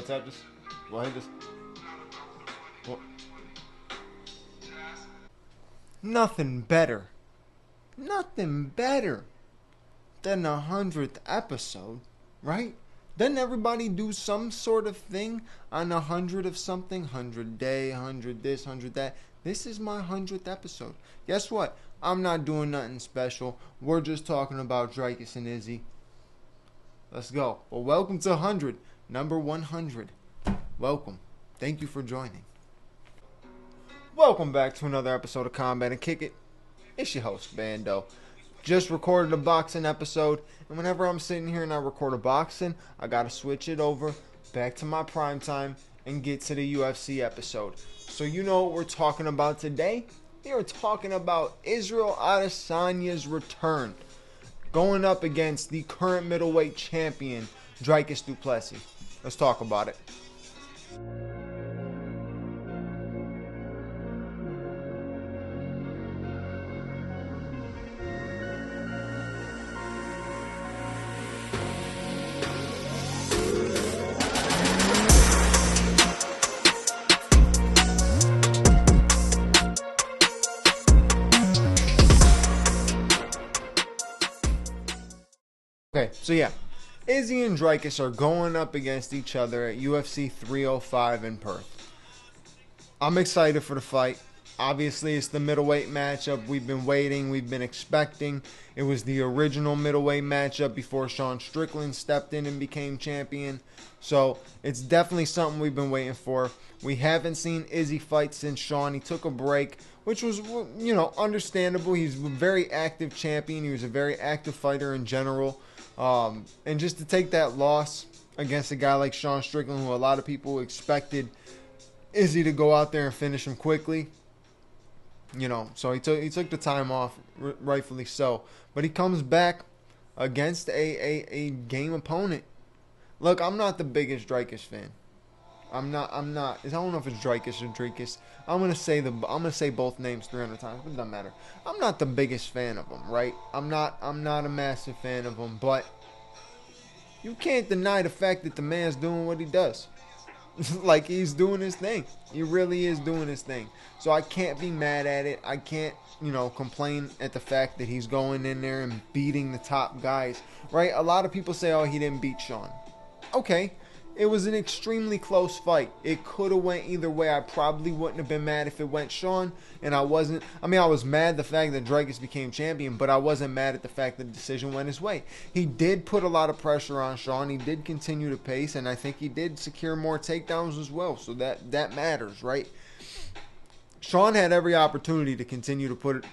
What's that? Just go ahead. Just. Well, nothing better. Nothing better than 100th episode, right? Doesn't everybody do some sort of thing on 100 of something? 100 day, 100 this, 100 that. This is my 100th episode. Guess what? I'm not doing nothing special. We're just talking about Dricus and Izzy. Let's go. Well, welcome to 100. Number 100. Welcome. Thank you for joining. Welcome back to another episode of Combat and Kick It. It's your host, Bando. Just recorded a boxing episode, and whenever I'm sitting here and I record a boxing, I gotta switch it over back to my prime time and get to the UFC episode. So you know what we're talking about today? We are talking about Israel Adesanya's return, going up against the current middleweight champion, Dricus Du Plessis. Let's talk about it. Okay, so yeah, Izzy and Dricus are going up against each other at UFC 305 in Perth. I'm excited for the fight. Obviously, it's the middleweight matchup we've been waiting, we've been expecting. It was the original middleweight matchup before Sean Strickland stepped in and became champion. So it's definitely something we've been waiting for. We haven't seen Izzy fight since Sean. He took a break, which was, understandable. He's a very active champion. He was a very active fighter in general. And just to take that loss against a guy like Sean Strickland, who a lot of people expected Izzy to go out there and finish him quickly, so he took the time off, rightfully so. But he comes back against a game opponent. Look, I'm not the biggest Dricus fan. I'm not. I don't know if it's Dricus or Dricus. I'm gonna say both names 300 times, but it doesn't matter. I'm not the biggest fan of him, right? I'm not a massive fan of him, but you can't deny the fact that the man's doing what he does. Like, he's doing his thing. He really is doing his thing. So I can't be mad at it. I can't, complain at the fact that he's going in there and beating the top guys, right? A lot of people say, oh, he didn't beat Sean. Okay. It was an extremely close fight. It could have went either way. I probably wouldn't have been mad if it went Sean, and I wasn't. I was mad the fact that Dricus became champion, but I wasn't mad at the fact that the decision went his way. He did put a lot of pressure on Sean. He did continue to pace, and I think he did secure more takedowns as well, so that matters, right? Sean had every opportunity to continue to put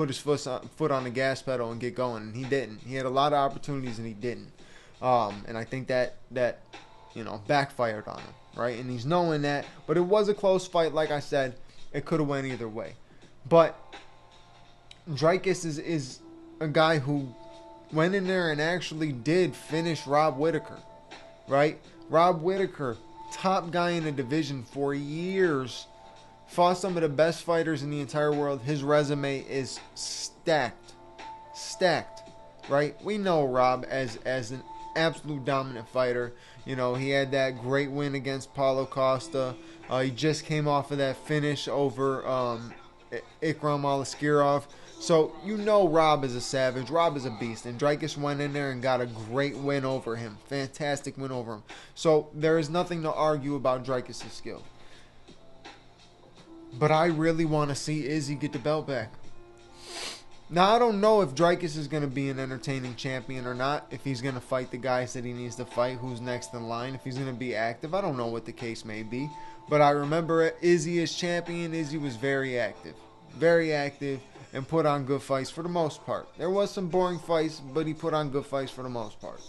his foot on the gas pedal and get going, and he didn't. He had a lot of opportunities, and he didn't. And I think that backfired on him, right? And he's knowing that. But it was a close fight, like I said. It could have went either way. But Dricus is a guy who went in there and actually did finish Rob Whittaker, right? Rob Whittaker, top guy in the division for years, fought some of the best fighters in the entire world. His resume is stacked, right? We know Rob as an absolute dominant fighter. He had that great win against Paulo Costa. He just came off of that finish over Ikram Aliskerov. So Rob is a savage. Rob is a beast. And Dricus went in there and got a great win over him. Fantastic win over him. So there is nothing to argue about Dricus' skill. But I really want to see Izzy get the belt back. Now, I don't know if Dricus is going to be an entertaining champion or not. If he's going to fight the guys that he needs to fight, who's next in line. If he's going to be active, I don't know what the case may be. But I remember Izzy as champion. Izzy was very active, and put on good fights for the most part. There was some boring fights, but he put on good fights for the most part.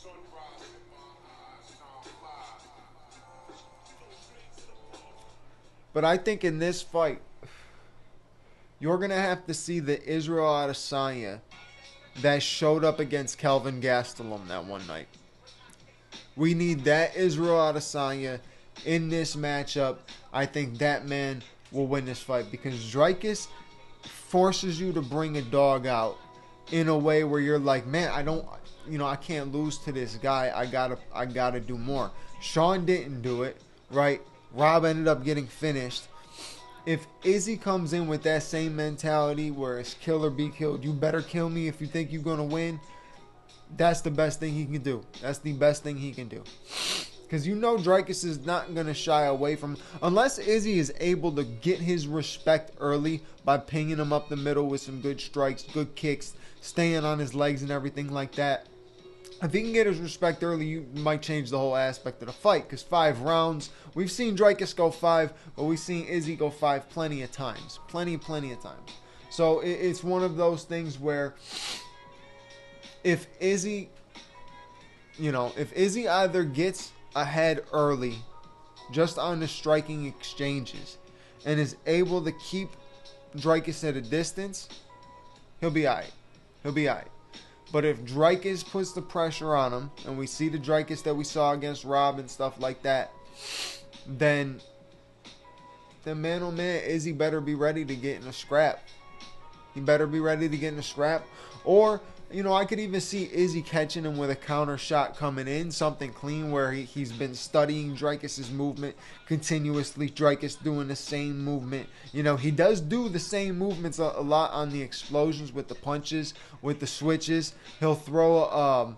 But I think in this fight, you're going to have to see the Israel Adesanya that showed up against Kelvin Gastelum that one night. We need that Israel Adesanya in this matchup. I think that man will win this fight because Dricus forces you to bring a dog out in a way where you're like, man, I can't lose to this guy. I gotta do more. Sean didn't do it, right? Rob ended up getting finished. If Izzy comes in with that same mentality where it's kill or be killed, you better kill me if you think you're going to win, that's the best thing he can do. That's the best thing he can do. Because you know Dricus is not going to shy away from... Unless Izzy is able to get his respect early by pinging him up the middle with some good strikes, good kicks, staying on his legs and everything like that. If he can get his respect early, you might change the whole aspect of the fight. Because 5 rounds, we've seen Dricus go 5, but we've seen Izzy go 5 plenty of times. Plenty of times. So it's one of those things where if Izzy, if Izzy either gets ahead early just on the striking exchanges and is able to keep Dricus at a distance, he'll be alright. But if Dricus puts the pressure on him, and we see the Dricus that we saw against Rob and stuff like that, then man, oh man, Izzy better be ready to get in a scrap. He better be ready to get in a scrap. Or, I could even see Izzy catching him with a counter shot coming in, something clean where he's been studying Dricus' movement continuously. Dricus doing the same movement. He does do the same movements a lot on the explosions with the punches, with the switches. He'll throw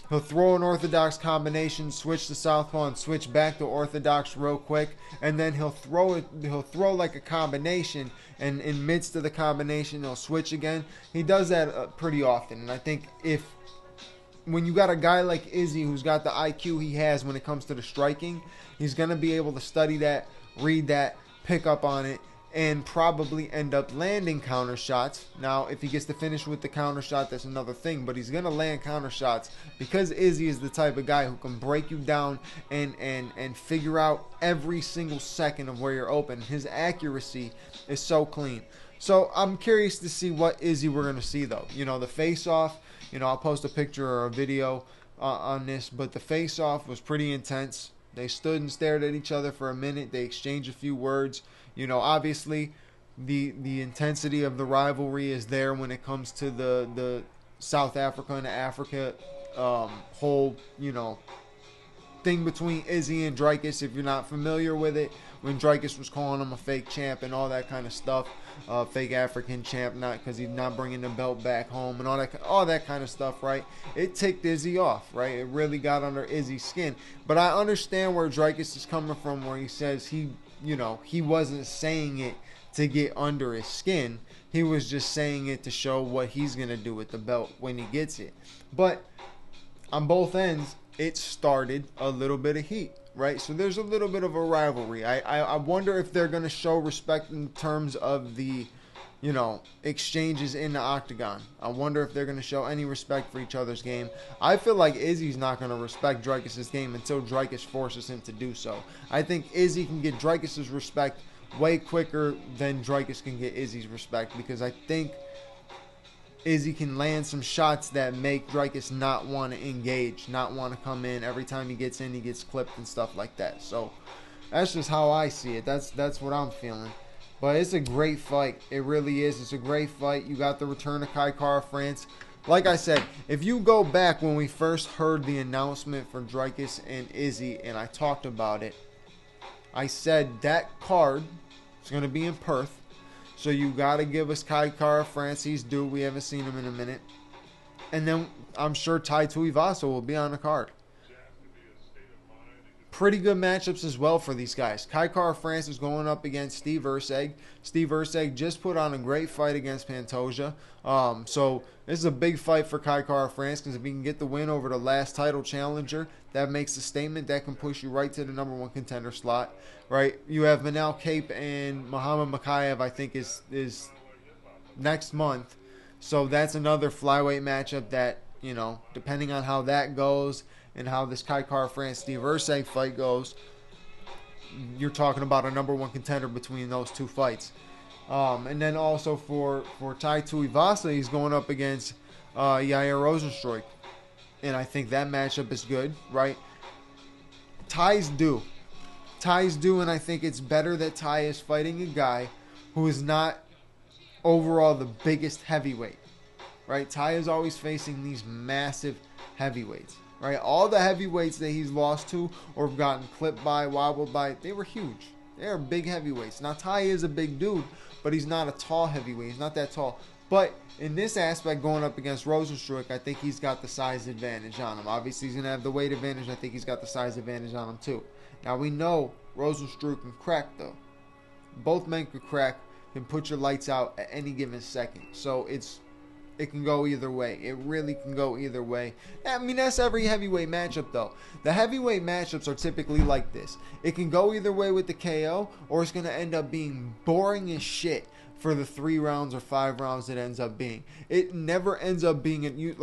an orthodox combination, switch to southpaw, and switch back to orthodox real quick, and then he'll throw like a combination, and in midst of the combination he'll switch again. He does that pretty often, and I think when you got a guy like Izzy who's got the IQ he has when it comes to the striking, he's going to be able to study that, read that, pick up on it, and probably end up landing counter shots. Now, if he gets to finish with the counter shot, that's another thing, but he's going to land counter shots because Izzy is the type of guy who can break you down and figure out every single second of where you're open. His accuracy is so clean. So I'm curious to see what Izzy we're going to see, though. The face-off, I'll post a picture or a video on this, but the face-off was pretty intense. They stood and stared at each other for a minute. They exchanged a few words. Obviously, the intensity of the rivalry is there when it comes to the South Africa and Africa whole, thing between Izzy and Dricus. If you're not familiar with it, when Dricus was calling him a fake champ and all that kind of stuff, fake African champ, not because he's not bringing the belt back home and all that kind of stuff, right? It ticked Izzy off, right? It really got under Izzy's skin. But I understand where Dricus is coming from, where he says he wasn't saying it to get under his skin. He was just saying it to show what he's going to do with the belt when he gets it. But on both ends, it started a little bit of heat, right? So there's a little bit of a rivalry. I wonder if they're going to show respect in terms of the, exchanges in the octagon. I wonder if they're going to show any respect for each other's game. I feel like Izzy's not going to respect Dricus' game until Dricus forces him to do so. I think Izzy can get Dricus' respect way quicker than Dricus can get Izzy's respect, because I think Izzy can land some shots that make Dricus not want to engage, not want to come in. Every time he gets in, he gets clipped and stuff like that. So that's just how I see it. That's what I'm feeling. But it's a great fight. It really is. It's a great fight. You got the return of Kai Kara-France. Like I said, if you go back when we first heard the announcement for Dricus and Izzy, and I talked about it, I said that card is going to be in Perth. So you got to give us Kai Kara-France his due. We haven't seen him in a minute. And then I'm sure Tai Tuivasa will be on the card. Pretty good matchups as well for these guys. Kai Kara-France is going up against Steve Erceg. Steve Erceg just put on a great fight against Pantoja. So this is a big fight for Kai Kara-France, because if he can get the win over the last title challenger, that makes a statement. That can push you right to the #1 contender slot. Right? You have Manel Kape and Muhammad Makayev, I think, is next month. So that's another flyweight matchup that, depending on how that goes and how this Kai Kara-France Steve Erceg fight goes, you're talking about a #1 contender between those two fights. And then also for Tai Tuivasa, he's going up against Yair Rozenstruik. And I think that matchup is good, right? Tai's due, and I think it's better that Tai is fighting a guy who is not overall the biggest heavyweight, right? Tai is always facing these massive heavyweights. right? All the heavyweights that he's lost to or gotten clipped by, wobbled by, they were huge. They're big heavyweights. Now, Tai is a big dude, but he's not a tall heavyweight. He's not that tall. But in this aspect, going up against Rosenstruck, I think he's got the size advantage on him. Obviously, he's going to have the weight advantage. I think he's got the size advantage on him, too. Now, we know Rosenstruck can crack, though. Both men can crack, can put your lights out at any given second. So, it can go either way. It really can go either way. I mean, that's every heavyweight matchup, though. The heavyweight matchups are typically like this. It can go either way with the KO, or it's going to end up being boring as shit for the 3 rounds or 5 rounds it ends up being. It never ends up being you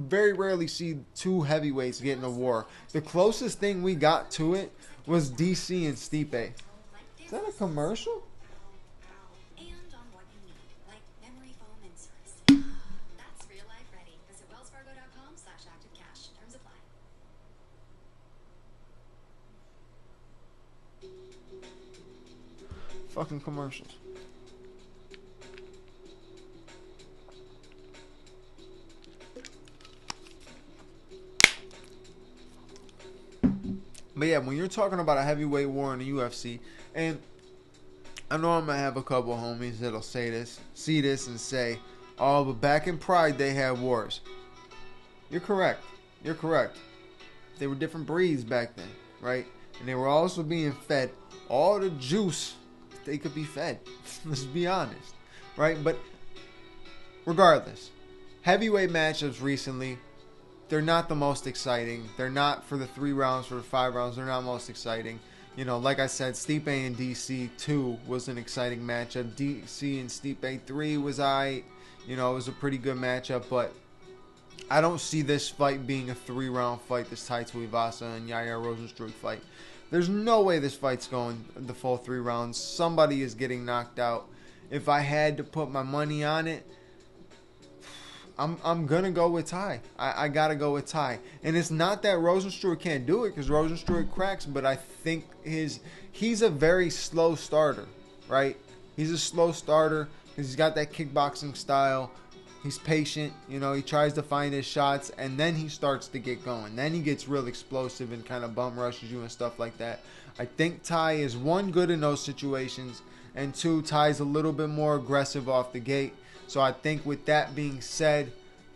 very rarely see 2 heavyweights get in a war. The closest thing we got to it was DC and Stipe. Is that a commercial? Fucking commercials. But yeah, when you're talking about a heavyweight war in the UFC, and I know I'm gonna have a couple homies that'll see this and say, oh, but back in Pride they had wars. You're correct. You're correct. They were different breeds back then, right? And they were also being fed all the juice they could be fed. Let's be honest, right? But regardless, heavyweight matchups recently, they're not the most exciting. They're not for the 3 rounds, for the 5 rounds. They're not most exciting. You know, like I said, Stipe and DC 2 was an exciting matchup. DC and Stipe 3 was it was a pretty good matchup, but I don't see this fight being a 3-round fight, this Tai Tuivasa and Yaya Rosenstruck fight. There's no way this fight's going the full 3 rounds. Somebody is getting knocked out. If I had to put my money on it, I'm going to go with Tai. I got to go with Tai. And it's not that Rosenstruck can't do it, because Rosenstruck cracks, but I think he's a very slow starter, right? He's a slow starter because he's got that kickboxing style. He's patient, he tries to find his shots, and then he starts to get going. Then he gets real explosive and kind of bum rushes you and stuff like that. I think Tai is, 1, good in those situations, and 2, Tai's a little bit more aggressive off the gate. So I think with that being said,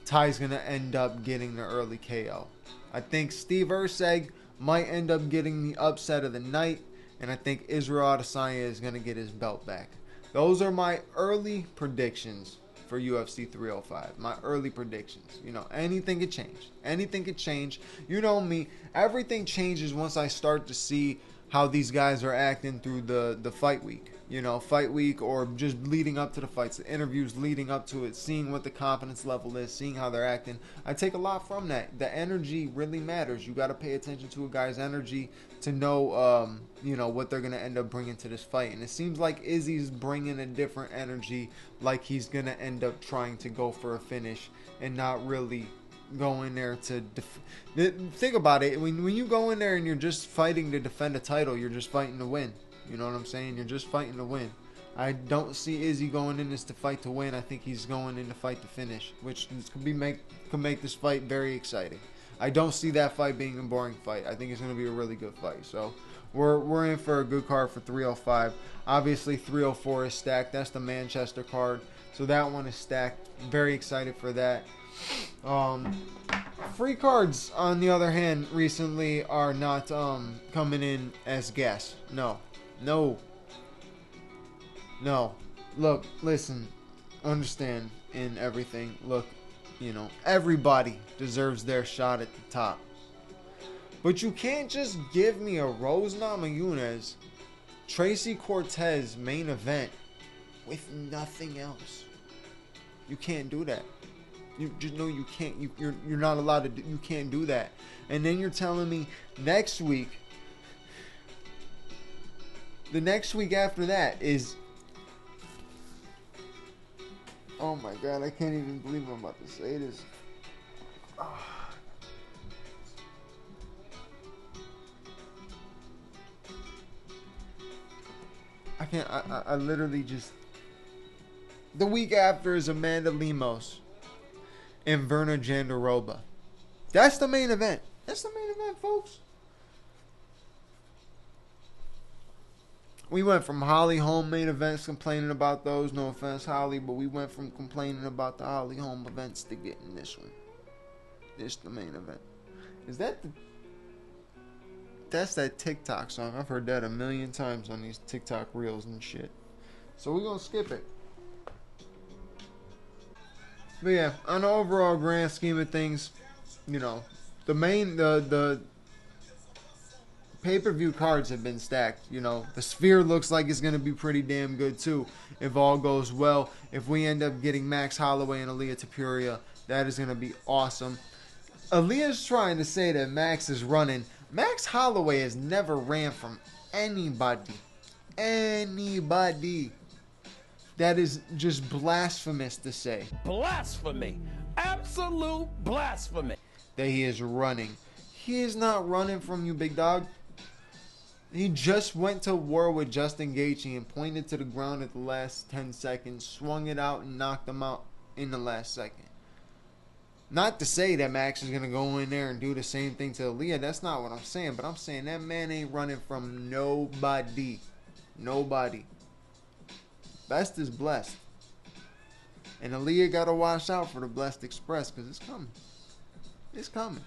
Tai's going to end up getting the early KO. I think Steve Erceg might end up getting the upset of the night, and I think Israel Adesanya is going to get his belt back. Those are my early predictions for UFC 305. My early predictions. Anything could change. Anything could change. You know me. Everything changes once I start to see how these guys are acting through the fight week. Fight week, or just leading up to the fights, the interviews leading up to it, seeing what the confidence level is, seeing how they're acting. I take a lot from that. The energy really matters. You got to pay attention to a guy's energy to know, what they're going to end up bringing to this fight. And it seems like Izzy's bringing a different energy, like he's going to end up trying to go for a finish and not really go in there to think about it. When you go in there and you're just fighting to defend a title, you're just fighting to win. You know what I'm saying? You're just fighting to win. I don't see Izzy going in this to fight to win. I think he's going in to fight to finish, which could make this fight very exciting. I don't see that fight being a boring fight. I think it's going to be a really good fight. So we're in for a good card for 305. Obviously 304 is stacked. That's the Manchester card. So that one is stacked. Very excited for that. Free cards, on the other hand, recently are not coming in as guests. No. Look, listen, understand in everything. Look, everybody deserves their shot at the top. But you can't just give me a Rose Namajunas, Tracy Cortez main event with nothing else. You can't do that. You can't. You're not allowed to. You can't do that. And then you're telling me next week. The next week after that is. Oh my God! I can't even believe I'm about to say this. I can't. I literally just. The week after is Amanda Lemos and Verna Jandaroba. That's the main event. That's the main event, folks. We went from Holly Holm main events complaining about those. No offense, Holly, but we went from complaining about the Holly Holm events to getting this one. This the main event. Is that the... That's that TikTok song. I've heard that a million times on these TikTok reels and shit. So we're going to skip it. But yeah, on the overall grand scheme of things, you know, the pay-per-view cards have been stacked. You know, the Sphere looks like it's going to be pretty damn good too, if all goes well. If we end up getting Max Holloway and Aaliyah Tapuria, that is going to be awesome. Aaliyah's trying to say that Max is running. Max Holloway has never ran from anybody. Anybody. That is just blasphemous to say. Blasphemy. Absolute blasphemy. That he is running. He is not running from you, big dog. He just went to war with Justin Gaethje and pointed to the ground at the last 10 seconds, swung it out and knocked him out in the last second. Not to say that Max is going to go in there and do the same thing to Aaliyah. That's not what I'm saying. But I'm saying that man ain't running from nobody. Nobody. Best is blessed. And Aaliyah got to watch out for the Blessed Express because it's coming. It's coming.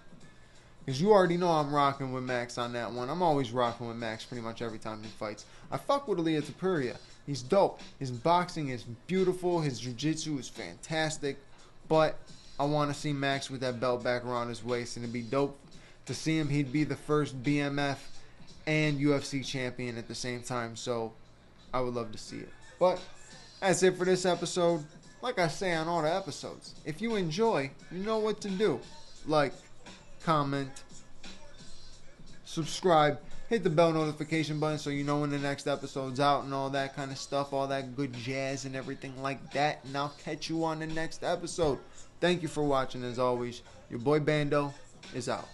Because you already know I'm rocking with Max on that one. I'm always rocking with Max pretty much every time he fights. I fuck with Aaliyah Tapuria. He's dope. His boxing is beautiful. His jiu-jitsu is fantastic. But I want to see Max with that belt back around his waist. And it'd be dope to see him. He'd be the first BMF and UFC champion at the same time. So I would love to see it. But that's it for this episode. Like I say on all the episodes, if you enjoy, you know what to do. Like, comment, subscribe, hit the bell notification button so you know when the next episode's out and all that kind of stuff, all that good jazz and everything like that. And I'll catch you on the next episode. Thank you for watching as always. Your boy Bando is out.